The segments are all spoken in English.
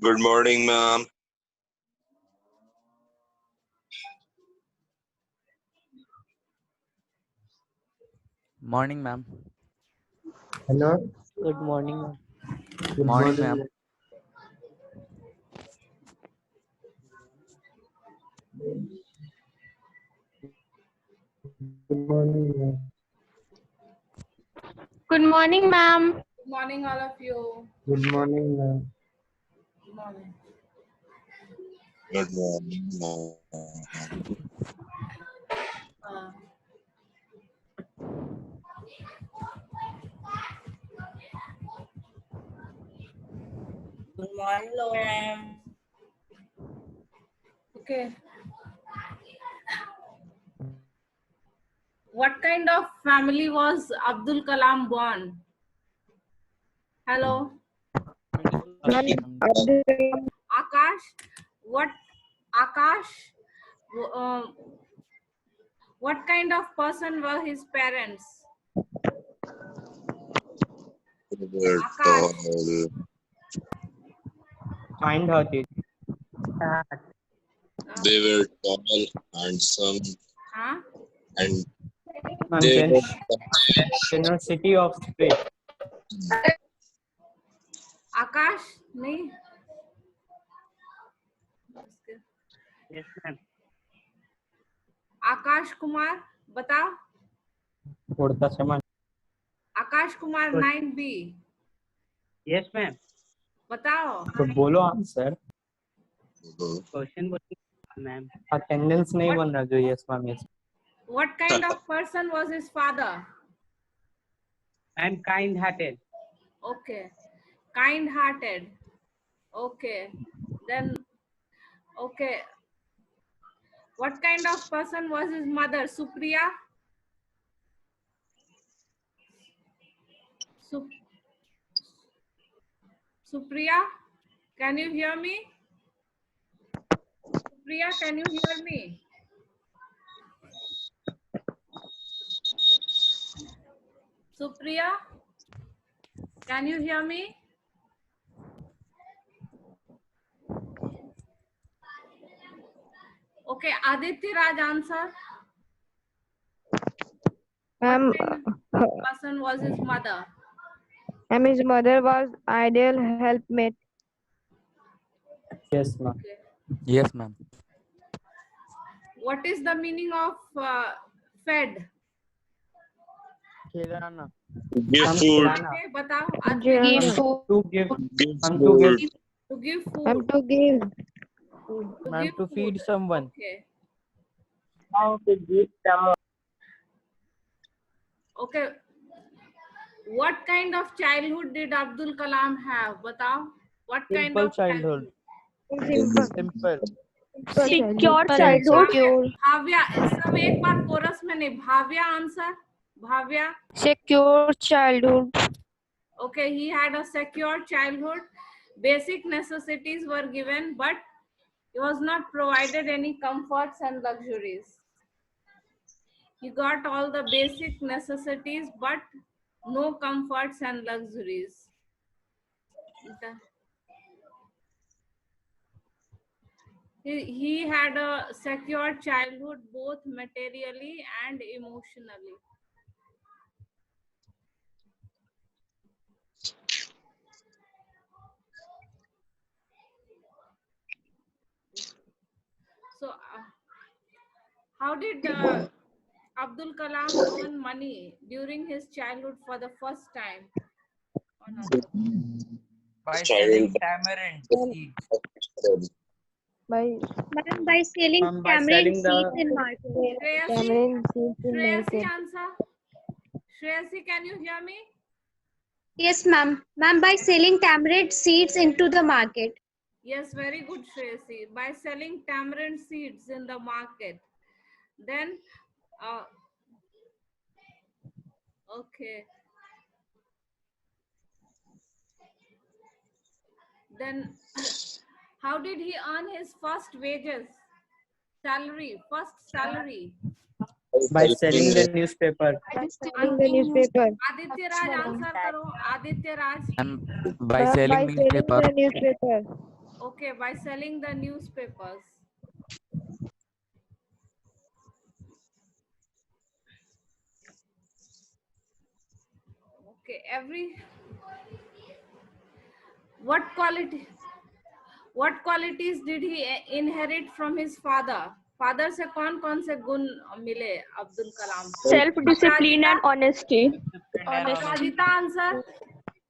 Good morning, ma'am. Morning, ma'am. Hello. Good morning, ma'am. Good Morning, morning. ma'am. Good morning, ma'am. Good morning, ma'am. Good morning, all of you. Good morning, ma'am. Good morning. Good morning, ma'am. Uh, Good morning, Lauren. okay. What kind of family was Abdul Kalam born? Hello, Akash. What Akash? Uh, what kind of person were his parents? They were Akash. tall, Kind-hearted. they were tall, handsome, Huh? and Ma'am, they were generosity of spirit. Akash? नहीं. Yes, ma'am. Akash Kumar बताओ. थोड़ा सा Akash Kumar 9B Yes, ma'am. बताओ. तो बोलो answer. tall. Question बोलो ma'am. Attendance नहीं बन रहा जो yes ma'am yes. What kind of person was his father? I'm kind-hearted. Okay. Kind-hearted. Okay. Then, okay. What kind of person was his mother? Supriya? Supriya? Can you hear me? Supriya, can you hear me? Supriya? Can you hear me? Okay, Aditya Raj answer. Ma'am, What person was his mother? ma'am, his mother was ideal helpmate. Yes, ma'am. Okay. Yes, ma'am. What is the meaning of fed? खिलाना. Give Ma'am, food, खिलाना. Okay, बताओ. Give Aditya. food. To give. give Ma'am, to food, give. To give Ma'am, food. to give. Ma'am, give to feed food. someone. Okay. How to give someone. Okay. What kind of childhood did Abdul Kalam have? Batao. What kind Simple of childhood. Simple. Simple. Secure childhood. Bhavya. सब एक बार coarse में नहीं. Bhavya answer. Bhavya. Secure childhood. Okay, he had a secure childhood. Basic necessities were given, but he was not provided any comforts and luxuries. He got all the basic necessities, but no comforts and luxuries. He had a secure childhood, both materially and emotionally. So, how did Abdul Kalam earn money during his childhood for the first time? By child, selling tamarind seeds. By By selling Ma'am, by tamarind selling the seeds in market. tamarind seeds in Shreyasi market. answer. Shreyasi, can you hear me? Yes, ma'am. Ma'am, by selling tamarind seeds into the market. Yes, very good, Shreyasi. By selling tamarind seeds in the market. Then, okay. Then, how did he earn his first wages? First salary. by selling the newspaper. Selling the newspaper. Aditya Raj answer karo. Aditya Raj. And by selling By selling newspaper. the newspaper. Okay, by selling the newspapers. Okay, what qualities did he inherit from his father? Father से कौन कौन से गुण मिले अब्दुल कलाम को? Self-discipline and honesty. Aprajita answer.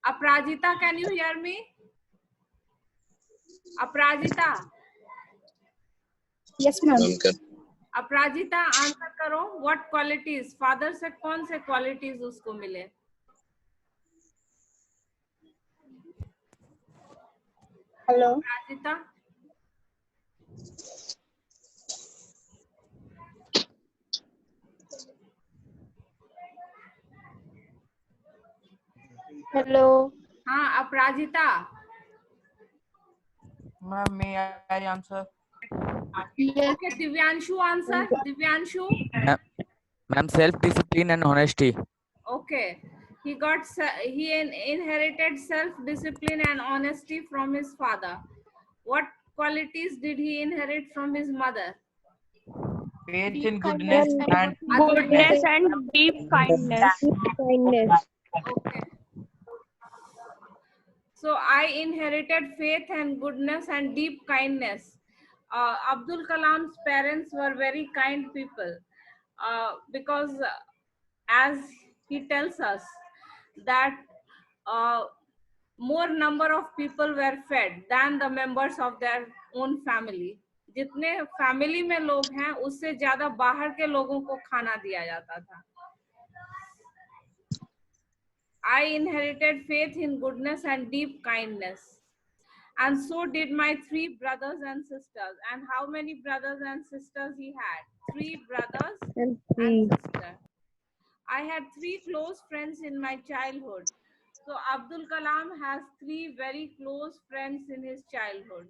Aprajita, can you hear me? Aprajita. Yes, ma'am. Duncan. Aparajita answer करो. What qualities father से कौन से क्वालिटीज उसको मिले? Hello. अपराजिता. Hello. हाँ अपराजिता. Ma'am, may I answer? Yes. Okay, Divyanshu answer. Divyanshu. Ma'am, self-discipline and honesty. Okay, he inherited self-discipline and honesty from his father. What qualities did he inherit from his mother? Faith in goodness and Goodness and deep kindness. Kindness. Okay. So I inherited faith and goodness and deep kindness. Abdul Kalam's parents were very kind people because as he tells us that more number of people were fed than the members of their own family. जितने family में लोग हैं उससे ज्यादा बाहर के लोगों को खाना दिया जाता था. I inherited faith in goodness and deep kindness. And so did my 3 brothers and sisters. And how many brothers and sisters he had? 3 brothers And and sister. I had 3 close friends in my childhood. So Abdul Kalam has 3 very close friends in his childhood.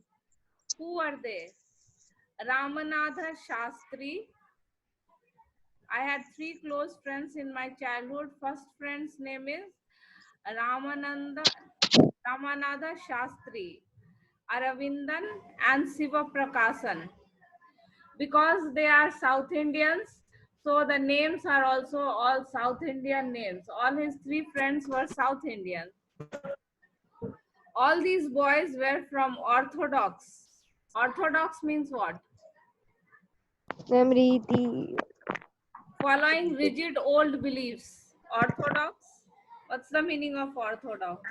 Who are they? Ramanatha Shastri. I had 3 close friends in my childhood. First friend's name is Ramanatha Shastri, Aravindan and Siva Prakasan. Because they are South Indians, so the names are also all South Indian names. All his 3 friends were South Indian. All these boys were from Orthodox. Orthodox means what? Namriti. Following rigid old beliefs. Orthodox. What's the meaning of orthodox?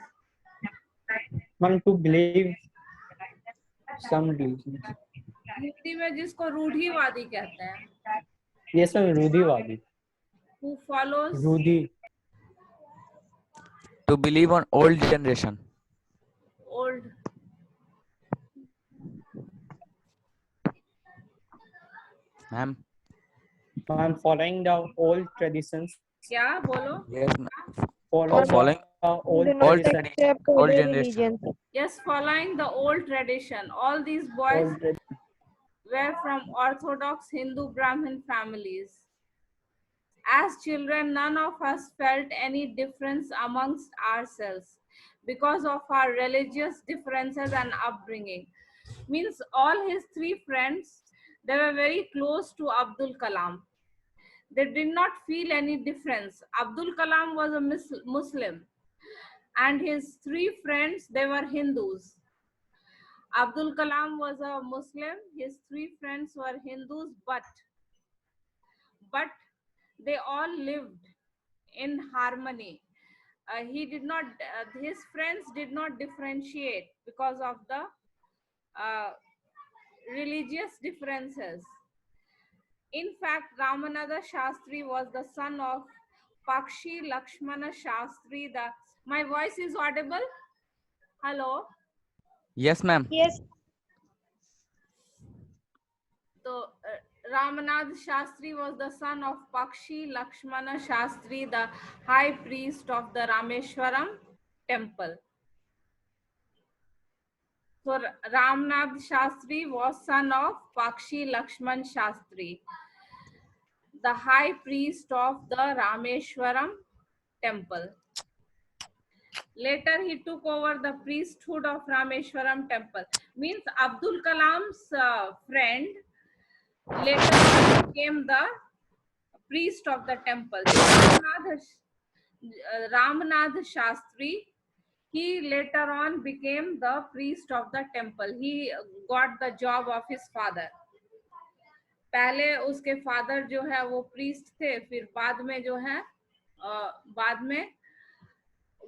ma'am, to believe some beliefs. Hindi में जिसको रूढ़िवादी कहते हैं. Yes, ma'am, रूढ़िवादी. Who follows रूढ़ि. To believe on old generation. old. Ma'am. Ma'am, following the old traditions. क्या बोलो? Yes, ma'am. Following Following the Do old not tradition. accept Old other generation. religions. Yes, following the old tradition. All these boys were from Orthodox Hindu Brahmin families. As children, none of us felt any difference amongst ourselves because of our religious differences and upbringing. Means all his 3 friends, they were very close to Abdul Kalam. They did not feel any difference. Abdul Kalam was a Muslim and his 3 friends, they were Hindus. Abdul Kalam was a Muslim, his 3 friends were Hindus, but they all lived in harmony. He did not, his friends did not differentiate because of the religious differences. In fact, Ramanatha Shastri was the son of Pakshi Lakshmana Shastri. My voice is audible? Hello? Yes, ma'am. Yes. So, Ramanath Shastri was the son of Pakshi Lakshmana Shastri, the high priest of the Rameshwaram temple. So Ramnath Shastri was son of Pakshi Lakshman Shastri, the high priest of the Rameshwaram temple. Later he took over the priesthood of Rameshwaram temple. Means Abdul Kalam's friend later became the priest of the temple. Ramnath Shastri, he later on became the priest of the temple. He got the job of his father. पहले उसके father जो है वो priest थे, फिर बाद में जो है बाद में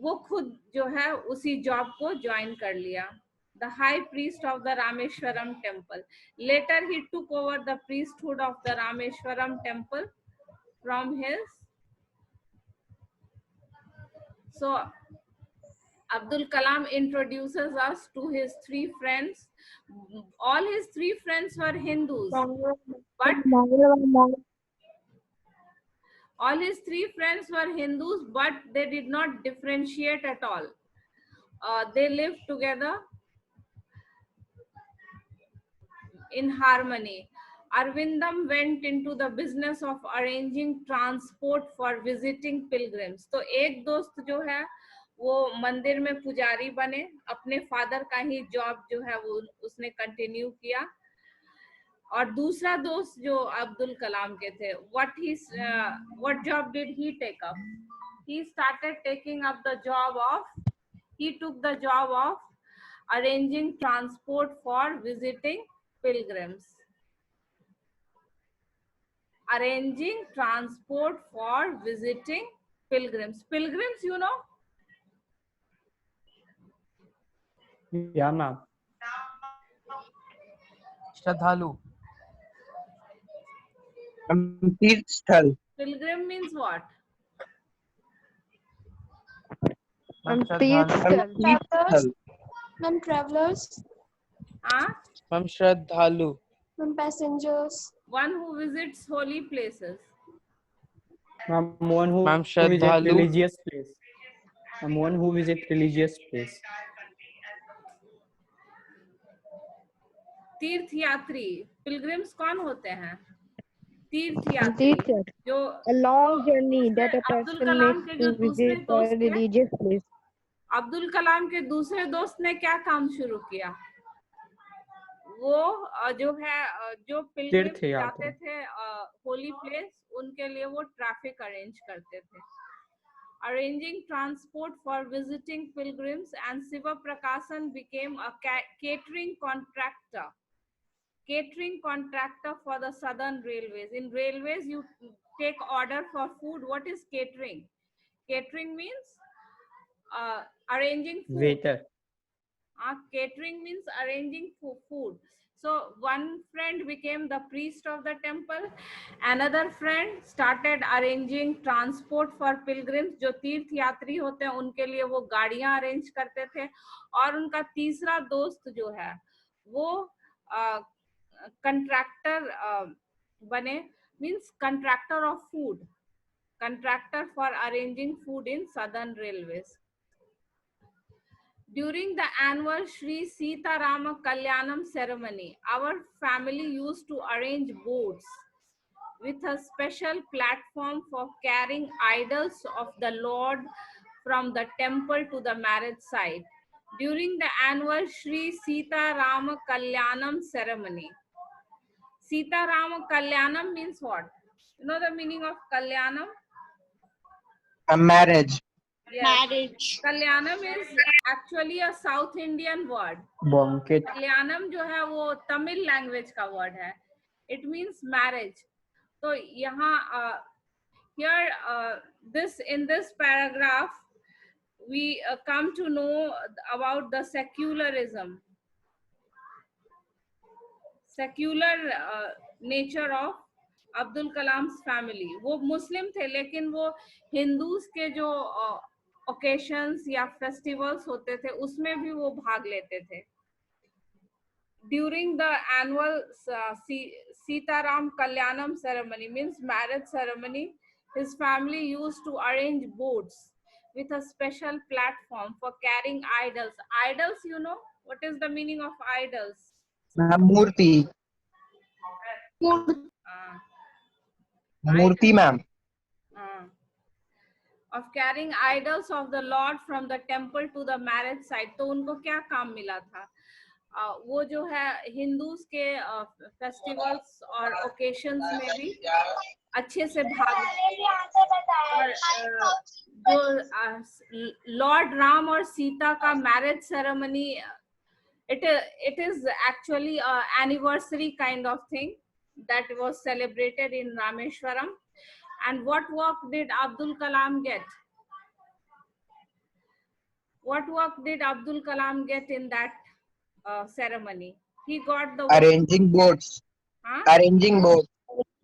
वो खुद जो है उसी जॉब को ज्वाइन कर लिया. The high priest of the Rameshwaram temple. Later he took over the priesthood of the Rameshwaram temple from his. So Abdul Kalam introduces us to his three friends. All his three friends were Hindus, but all his three friends were Hindus, but they did not differentiate at all. They lived together in harmony. Arvindam went into the business of arranging transport for visiting pilgrims. तो एक दोस्त जो है वो मंदिर में पुजारी बने, अपने फादर का ही जॉब जो है वो उसने कंटिन्यू किया. और दूसरा दोस्त जो अब्दुल कलाम के थे, what job did he take up? He started taking up the job of, he took the job of arranging transport for visiting pilgrims. Arranging transport for visiting pilgrims. Pilgrims, you know? Yeah, ma'am. Shraddhalu. Tirthsthal. Pilgrim means what? Tirthsthal. Ma'am, travelers. Ma'am, Shraddhalu. Ma'am, passengers. one who visits holy places. Ma'am, one who Ma'am, visit Shraddhalu. religious place. Ma'am, one who visit religious place. तीर्थ यात्री. Pilgrims कौन होते हैं? तीर्थ यात्री. जो A long journey that a Abdul person Kalam makes के to जो दूसरे visit a दोस्त थे, religious place. अब्दुल कलाम के दूसरे दोस्त ने क्या काम शुरू किया? वो जो है जो पिलग्रिम्स तीर्थ यात्री. जाते थे होली प्लेस, उनके लिए वो ट्रैफिक अरेंज करते थे. Arranging transport for visiting pilgrims, and Siva Prakasan became a catering contractor. Catering contractor for the Southern Railways. In railways, you take order for food. What is catering? Catering means arranging food. Waiter. Catering means arranging food. So one friend became the priest of the temple. Another friend started arranging transport for pilgrims. जो तीर्थ यात्री होते हैं उनके लिए वो गाड़ियां arrange करते थे. और उनका तीसरा दोस्त जो है वो contractor बने, means contractor of food, contractor for arranging food in Southern Railways. During the annual Sri Sita Rama Kalyanam ceremony, our family used to arrange boats with a special platform for carrying idols of the Lord from the temple to the marriage site. During the annual Sri Sita Rama Kalyanam ceremony. Sita Rama Kalyanam means what? You know the meaning of Kalyanam? A marriage. Yes. Marriage. Kalyanam is actually a South Indian word. Banquet. Kalyanam जो है वो Tamil language का word है. It means marriage. तो यहाँ here in this paragraph we come to know about the secularism. Secular nature of Abdul Kalam's family. वो मुस्लिम थे लेकिन वो हिंदूज के जो ओकेशंस या फेस्टिवल्स होते थे उसमें भी वो भाग लेते थे. During the annual Sitaram Kalyanam ceremony means marriage ceremony, his family used to arrange boats with a special platform for carrying idols. Idols, you know what is the meaning of idols? Murti. Murti, ma'am. of carrying idols of the Lord from the temple to the marriage site. तो उनको क्या काम मिला था? वो जो है Hindus के फेस्टिवल्स और ओकेशंस में भी अच्छे से भाग, और जो लॉर्ड राम और सीता का marriage ceremony, it is actually a anniversary kind of thing that was celebrated in Rameshwaram. And what work did Abdul Kalam get? What work did Abdul Kalam get in that ceremony? He got the Arranging boats. Huh? Arranging boats.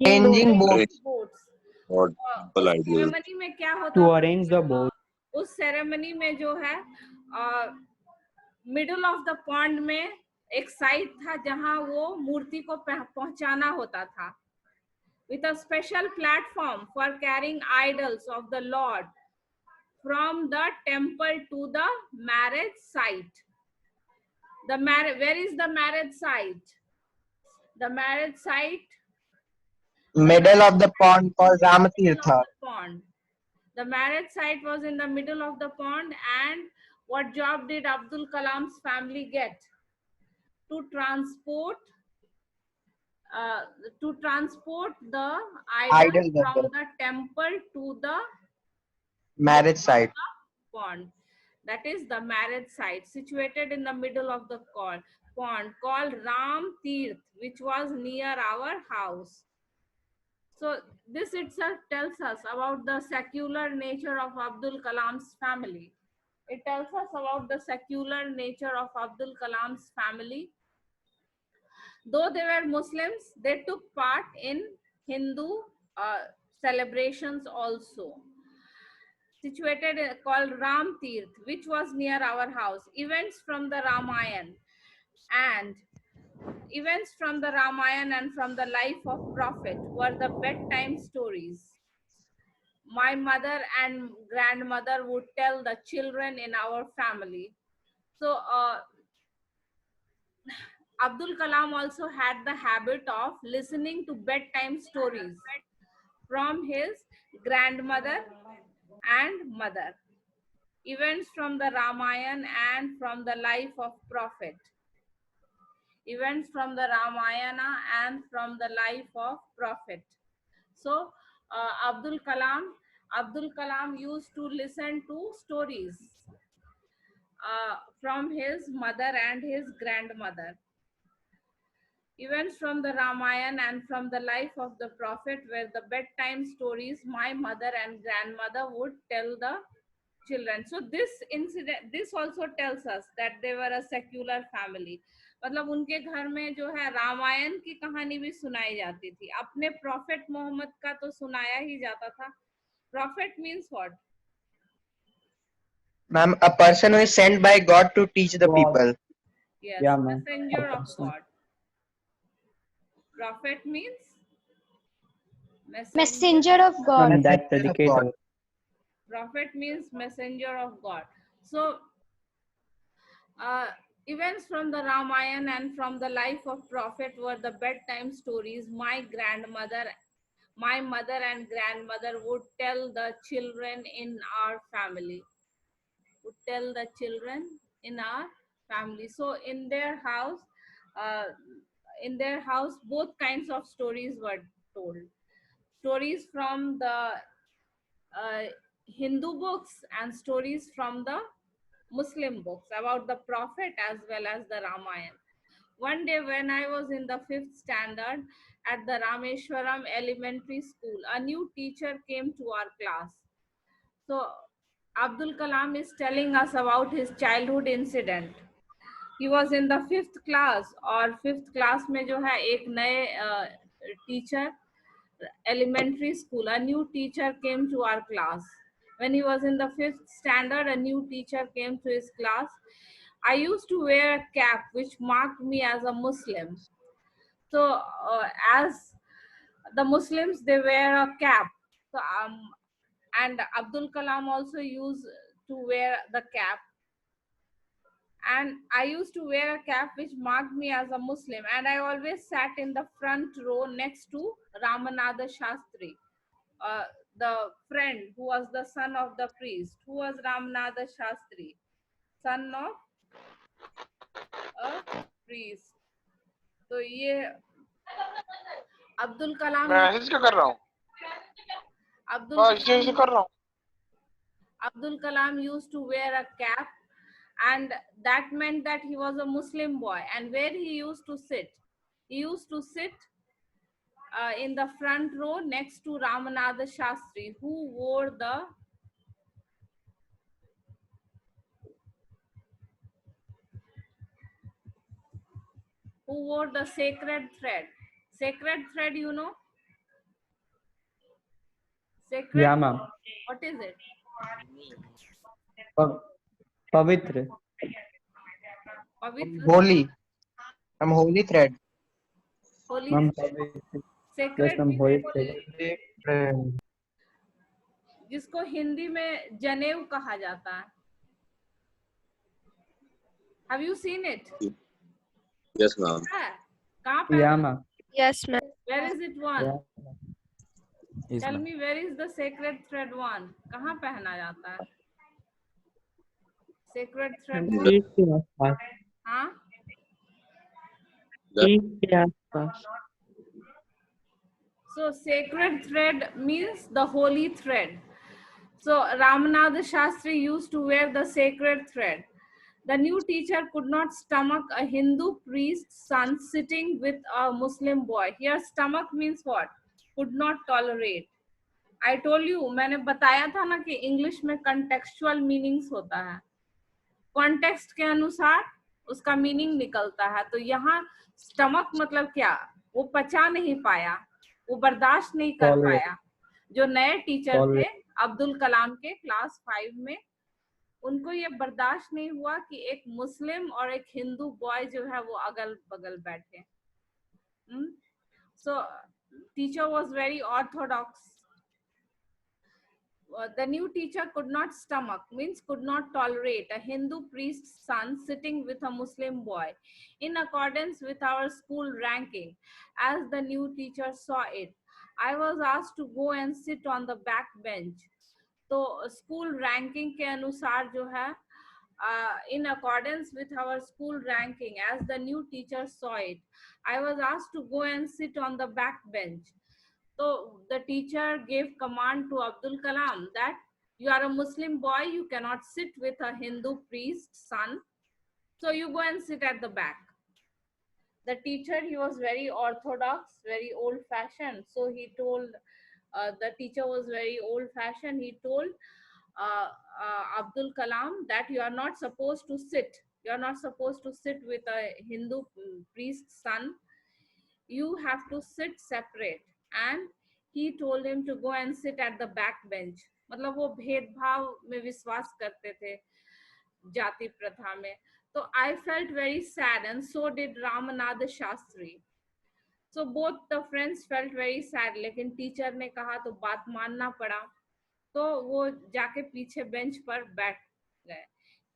Arranging boats. boats. What simple उस ideas. Ceremony में क्या होता To था? arrange the boat. उस ceremony में जो है middle of the pond में एक साइट था जहां वो मूर्ति को पहुंचाना होता था, with a special platform for carrying idols of the Lord from the temple to the marriage site. Where is the marriage site? The marriage site, Middle of the pond called Ramatirtha. pond. The marriage site was in the middle of the pond. And what job did Abdul Kalam's family get? To transport the idol Idols of from the the temple to the marriage site. pond. That is the marriage site situated in the middle of the pond called Ram Tirth, which was near our house. So this itself tells us about the secular nature of Abdul Kalam's family. It tells us about the secular nature of Abdul Kalam's family. Though they were Muslims, they took part in Hindu celebrations also. Situated called Ram Tirth, which was near our house. Events from the Ramayana and from the life of Prophet were the bedtime stories my mother and grandmother would tell the children in our family. So Abdul Kalam also had the habit of listening to bedtime stories from his grandmother and mother. Events from the Ramayana and from the life of Prophet. Events from the Ramayana and from the life of Prophet. So Abdul Kalam used to listen to stories from his mother and his grandmother. Events from the Ramayana and from the life of the Prophet were the bedtime stories my mother and grandmother would tell the children. So this also tells us that they were a secular family. मतलब उनके घर में जो है रामायण की कहानी भी सुनाई जाती थी, अपने प्रॉफेट मोहम्मद का तो सुनाया ही जाता था. Prophet means what? Ma'am, a person who is sent by God to teach the people. Yes, Yeah, ma'am. messenger of God. Prophet means Messenger of God. And that Messenger of predicator. God. Prophet means messenger of God. So events from the Ramayana and from the life of Prophet were the bedtime stories my mother and grandmother would tell the children in our family. So in their house, both kinds of stories were told. Stories from the Hindu books and stories from the Muslim books about the Prophet as well as the Ramayana. One day when I was in the 5th standard at the Rameshwaram Elementary School, a new teacher came to our class. So Abdul Kalam is telling us about his childhood incident. He was in the 5th class और 5th class में जो है एक नए teacher, elementary school, a new teacher came to our class. When he was in the 5th standard, a new teacher came to his class. I used to wear a cap which marked me as a Muslim. So as the Muslims, they wear a cap. So and Abdul Kalam also used to wear the cap. And I used to wear a cap which marked me as a Muslim. And I always sat in the front row next to Ramanatha Shastri, the friend who was the son of the priest, who was Ramanatha Shastri, son of a priest. तो ये Abdul Kalam message क्या कर रहा हूँ Abdul Kalam used to wear a cap, and that meant that he was a Muslim boy. And where he used to sit? He used to sit in the front row next to Ramanatha Shastri, who wore the sacred thread. Sacred thread, you know? Sacred? Yeah, ma'am. What is it? Pavitra. Pavitra? Holy. Holy thread. Holy Ma'am, thread. Pavitra. Sacred Yes, ma'am, holy thread. thread. जिसको हिंदी में जनेऊ कहा जाता है. Have you seen it? Yes, ma'am. कहाँ पे? Yeah, ma'am. Yes, ma'am. Where is it one? Yeah. Yes, Tell ma'am. me, where is the sacred thread one? कहाँ पहना जाता है? Sacred thread one? हाँ? So sacred thread means the holy thread. So Ramanatha Shastri used to wear the sacred thread. The new teacher could not stomach a Hindu priest's son sitting with a Muslim boy. Here stomach means what? Could not tolerate. I told you, मैंने बताया था ना कि English में contextual meanings होता है. Context के अनुसार उसका मीनिंग निकलता है. तो यहाँ स्टमक मतलब क्या? वो पचा नहीं पाया, वो बर्दाश्त नहीं कर पाया. जो नए टीचर थे अब्दुल कलाम के क्लास 5 में, उनको ये बर्दाश्त नहीं हुआ कि एक मुस्लिम और एक हिंदू बॉय जो है वो अगल बगल बैठे. So teacher was very orthodox. The new teacher could not stomach, means could not tolerate a Hindu priest's son sitting with a Muslim boy in accordance with our school ranking. As the new teacher saw it, I was asked to go and sit on the back bench. तो school ranking के अनुसार जो है, in accordance with our school ranking, as the new teacher saw it, I was asked to go and sit on the back bench. So the teacher gave command to Abdul Kalam that you are a Muslim boy, you cannot sit with a Hindu priest's son, so you go and sit at the back. The teacher, he was very orthodox, very old-fashioned, so he told, the teacher was very old-fashioned, he told Abdul Kalam that you are not supposed to sit. You are not supposed to sit with a Hindu priest's son. You have to sit separate. And he told him to go and sit at the back bench. मतलब वो भेदभाव में विश्वास करते थे, जाति प्रथा में. तो I felt very sad, and so did Ramanatha Shastri. So both the friends felt very sad. लेकिन टीचर ने कहा तो बात मानना पड़ा. तो वो जाके पीछे बेंच पर बैठ गए.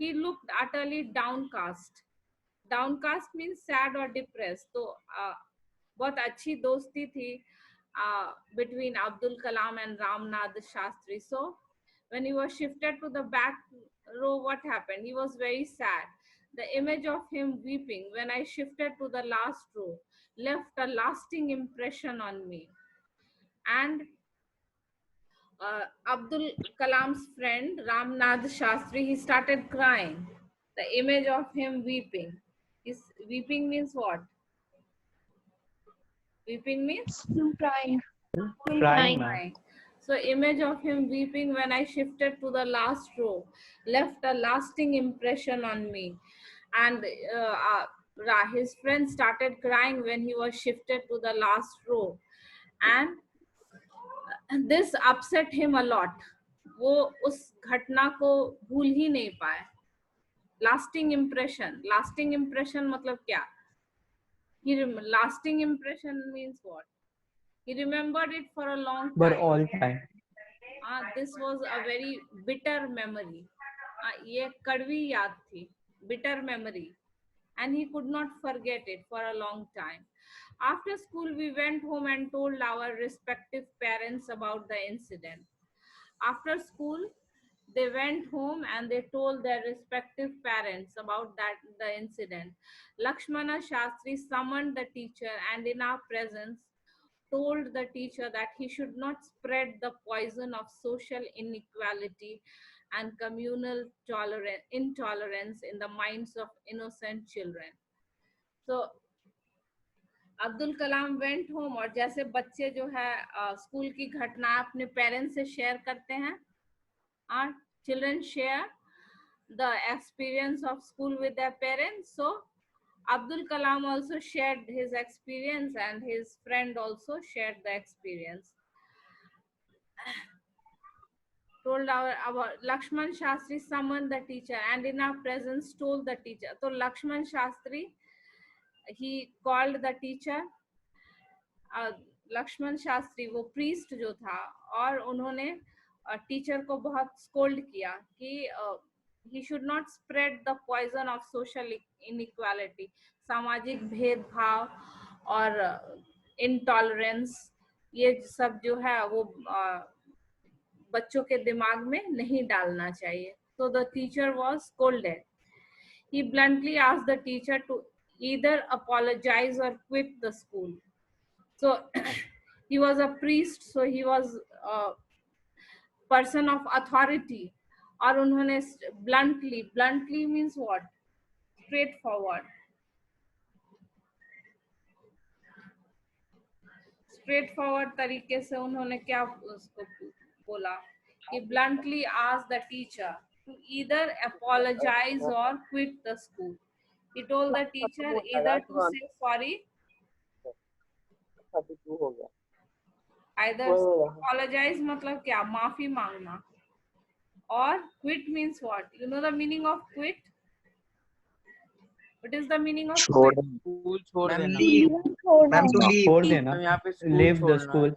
He looked utterly downcast. Downcast means sad or depressed. तो बहुत अच्छी दोस्ती थी between Abdul Kalam and Ramanatha Shastri. So when he was shifted to the back row, what happened? He was very sad. The image of him weeping when I shifted to the last row left a lasting impression on me. And Abdul Kalam's friend Ramanatha Shastri, he started crying. The image of him weeping. Weeping means what? Weeping means? Crying. Crying. So image of him weeping when I shifted to the last row left a lasting impression on me. And his friend started crying when he was shifted to the last row. And this upset him a lot. वो उस घटना को भूल ही नहीं पाए. Lasting impression. Lasting impression मतलब क्या? Lasting impression means what? He remembered it for a long time. But all time. This was a very bitter memory. ये कड़वी याद थी. Bitter memory. And he could not forget it for a long time. After school, we went home and told our respective parents about the incident. After school, they went home and they told their respective parents about the incident. Lakshmana Shastri summoned the teacher and in our presence told the teacher that he should not spread the poison of social inequality and communal intolerance in the minds of innocent children. So Abdul Kalam went home, और जैसे बच्चे जो है school की घटना अपने parents से share करते हैं, children share the experience of school with their parents. So Abdul Kalam also shared his experience and his friend also shared the experience. Told our Lakshman Shastri summoned the teacher and in our presence told the teacher. So Lakshman Shastri, he called the teacher. Lakshman Shastri वो priest जो था, और उन्होंने teacher को बहुत scold किया कि he should not spread the poison of social inequality, सामाजिक भेदभाव और intolerance, ये सब जो है वो बच्चों के दिमाग में नहीं डालना चाहिए. So the teacher was scolded. He bluntly asked the teacher to either apologize or quit the school. So he was a priest, so he was a person of authority. और उन्होंने bluntly means what? Straightforward. Straightforward तरीके से उन्होंने क्या उसको बोला कि bluntly asked the teacher to either apologize or quit the school. He told the teacher either to say sorry, either apologize मतलब क्या, माफी मांगना, or quit means what? You know the meaning of quit? What is the meaning of quit? School छोड़ देना. Ma'am, to leave. छोड़ देना. यहाँ पे स्कूल Leave the छोड़ना school. है.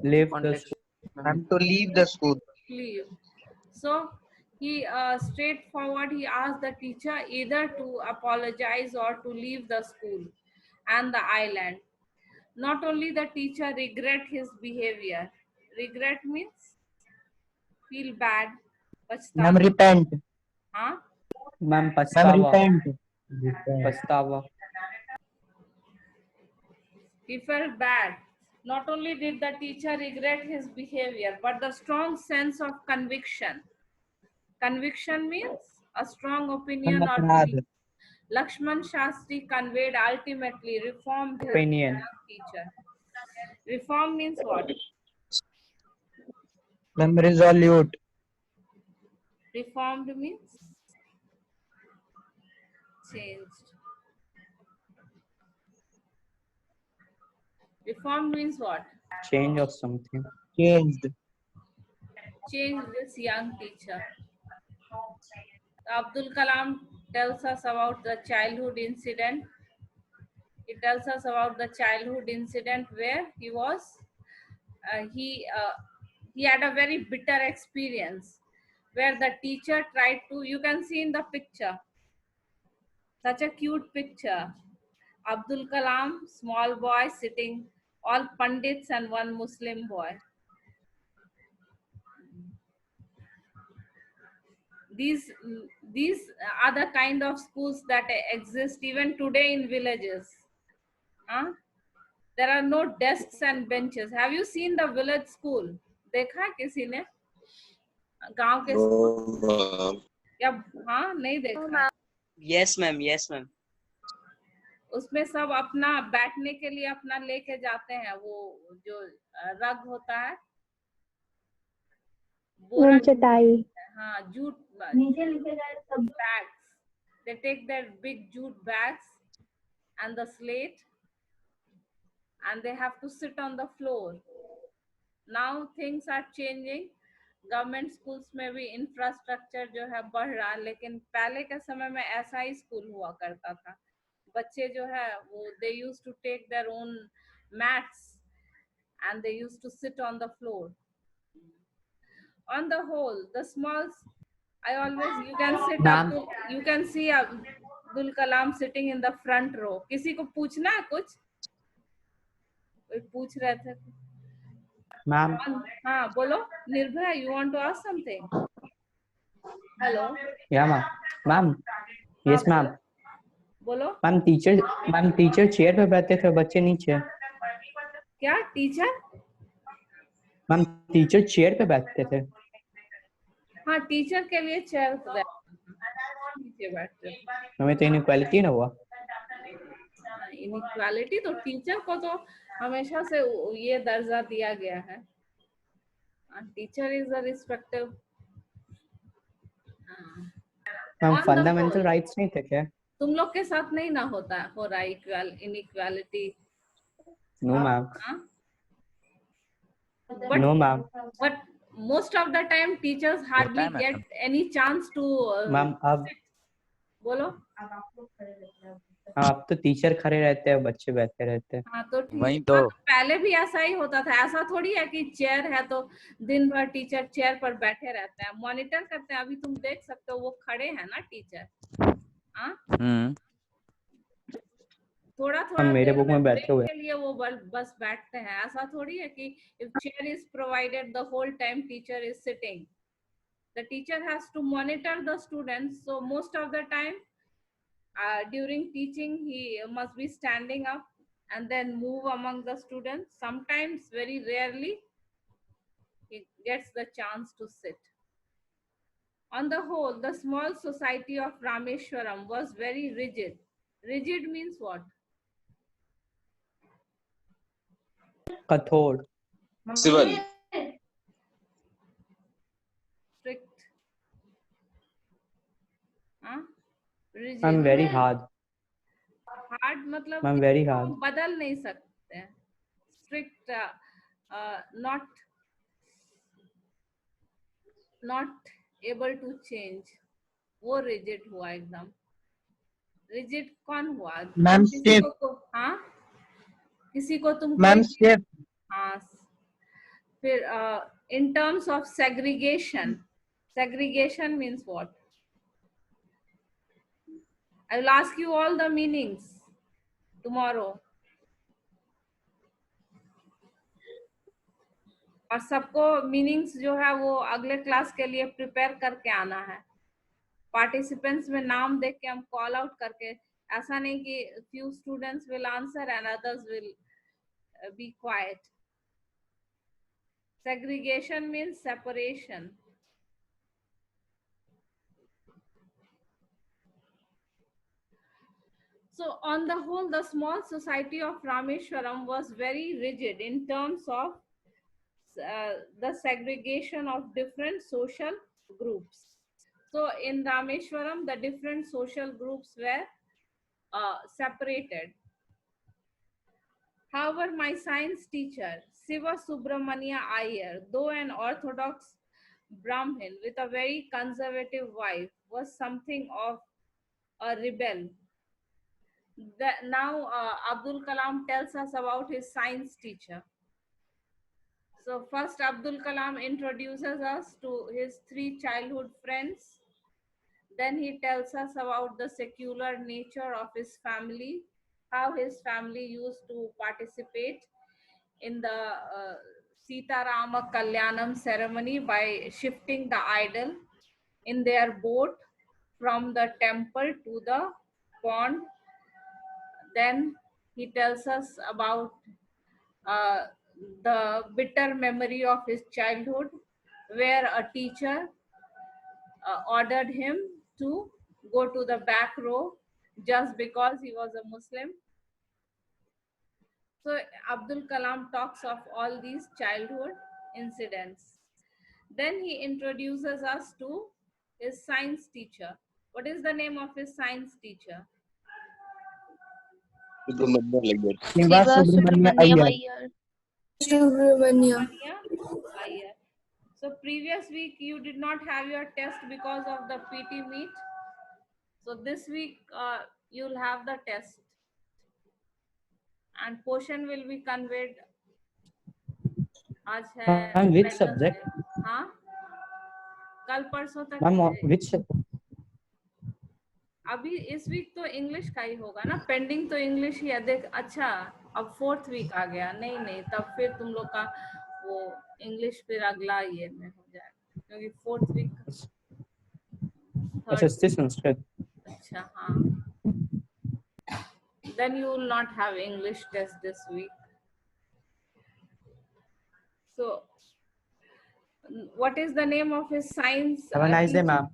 Leave the Context. school. Ma'am, to leave the school. Leave. So he straightforward, he asked the teacher either to apologize or to leave the school and the island. Not only the teacher regret his behavior. Regret means feel bad. Ma'am, repent. Huh? Ma'am, Ma'am, पछतावा. repent. पछतावा. He felt bad. Not only did the teacher regret his behavior, but the strong sense of conviction. Conviction means a strong opinion or belief. Lakshman Shastri conveyed ultimately reformed his Opinion. teacher. Reform means what? Ma'am, resolute. Reformed means changed. Reformed means what? Change of something. Changed. Change this young teacher. Abdul Kalam tells us about the childhood incident. He tells us about the childhood incident where he was, he had a very bitter experience where the teacher tried to, you can see in the picture, such a cute picture. Abdul Kalam, small boy sitting, all Pandits and one Muslim boy. These are the kind of schools that exist even today in villages. There are no desks and benches. Have you seen the village school? देखा किसी ने गांव के school? या हाँ नहीं देखा? Yes, ma'am. Yes, ma'am. उसमें सब अपना बैठने के लिए अपना लेके जाते हैं, वो जो रग होता है, चटाई. हाँ, jute bags. They take their big jute bags and the slate and they have to sit on the floor. Now things are changing. Government schools में भी इंफ्रास्ट्रक्चर जो है बढ़ रहा है, लेकिन पहले के समय में ऐसा ही स्कूल हुआ करता था. बच्चे जो है वो they used to take their own mats and they used to sit on the floor. On the whole, the small, I always, you can sit up to, you can see Abdul Kalam sitting in the front row. किसी को पूछना है कुछ? कोई पूछ रहे थे? Ma'am, हाँ बोलो Nirbhaya, you want to ask something? Hello. yeah, ma'am. Ma'am, yes, ma'am. बोलो मैम टीचर चेयर पे बैठते थे, बच्चे नीचे। क्या टीचर? मैम टीचर चेयर पे बैठते थे। हाँ टीचर के लिए चेयर नीचे बैठते। हमें तो इनइक्वालिटी ना हुआ। इनइक्वालिटी तो टीचर को तो हमेशा से ये दर्जा दिया गया है, teacher is a respective. Ma'am fundamental rights नहीं थे क्या? तुम लोग के साथ नहीं ना होता हो रहा inequality? No ma'am. But- no ma'am. But most of the time teachers hardly get any chance to ma'am अब बोलो। अब तो टीचर खड़े रहते हैं, बच्चे बैठे रहते हैं। हाँ तो वही ठीक, तो। हाँ, पहले भी ऐसा ही होता था। ऐसा थोड़ी है कि चेयर है तो दिन भर टीचर चेयर पर बैठे रहते हैं, मॉनिटर करते हैं। अभी तुम देख सकते हो वो खड़े हैं ना टीचर। हाँ थोड़ा थोड़ा मेरे देर बुक में बैठे break हुए। के लिए वो बस बैठते हैं। ऐसा थोड़ी है कि if chair is provided the whole time teacher is sitting. The teacher has to monitor the students, so most of the time during teaching he must be standing up and then move among the students. Sometimes, very rarely, he gets the chance to sit. On the whole, the small society of Rameshwaram was very rigid. Rigid means what? कठोर। Civil. Strict. Rigid. Ma'am very hard. Hard मतलब ma'am very इसको hard. हम बदल नहीं सकते हैं। Strict, not able to change, वो rigid हुआ एकदम। rigid कौन हुआ? मैम किसी को हाँ किसी को तुम मैम स्टिफ। हाँ फिर in terms of segregation means what? I will ask you all the meanings tomorrow. और सबको मीनिंग्स जो है वो अगले क्लास के लिए प्रिपेयर करके आना है। पार्टिसिपेंट्स में नाम देख के हम कॉल आउट करके, ऐसा नहीं कि few students will answer and others will be quiet. Segregation means separation. So on the whole, the small society of Rameshwaram was very rigid in terms of the segregation of different social groups. So in Rameshwaram, the different social groups were separated. However, my science teacher, Siva Subramania Iyer, though an orthodox Brahmin with a very conservative wife, was something of a rebel. Now Abdul Kalam tells us about his science teacher. So first Abdul Kalam introduces us to his 3 childhood friends. Then he tells us about the secular nature of his family, how his family used to participate in the Sita Rama Kalyanam ceremony by shifting the idol in their boat from the temple to the pond. Then he tells us about the bitter memory of his childhood, where a teacher ordered him to go to the back row just because he was a Muslim. So Abdul Kalam talks of all these childhood incidents. Then he introduces us to his science teacher. What is the name of his science teacher? Siva Subramania Iyer. Subramania. Iyer. So previous week you did not have your test because of the PT meet. So this week you'll have the test and portion will be conveyed. आज है ma'am which Wednesday. subject? हाँ कल परसों तक ma'am है। which अभी इस week तो इंग्लिश का ही होगा ना, पेंडिंग तो इंग्लिश ही है। देख अच्छा अब 4th वीक आ गया। नहीं तब फिर तुम लोग का वो वो इंग्लिश फिर अगला ईयर में हो जाएगा क्योंकि 4th वीक SST संस्कृत. अच्छा हाँ. Then you will not have English test this week. So, what is the name of his science? Have a nice day, teacher? ma'am.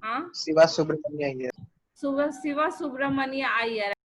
Huh? Siva Subramania here. Siva Subramania Iyer.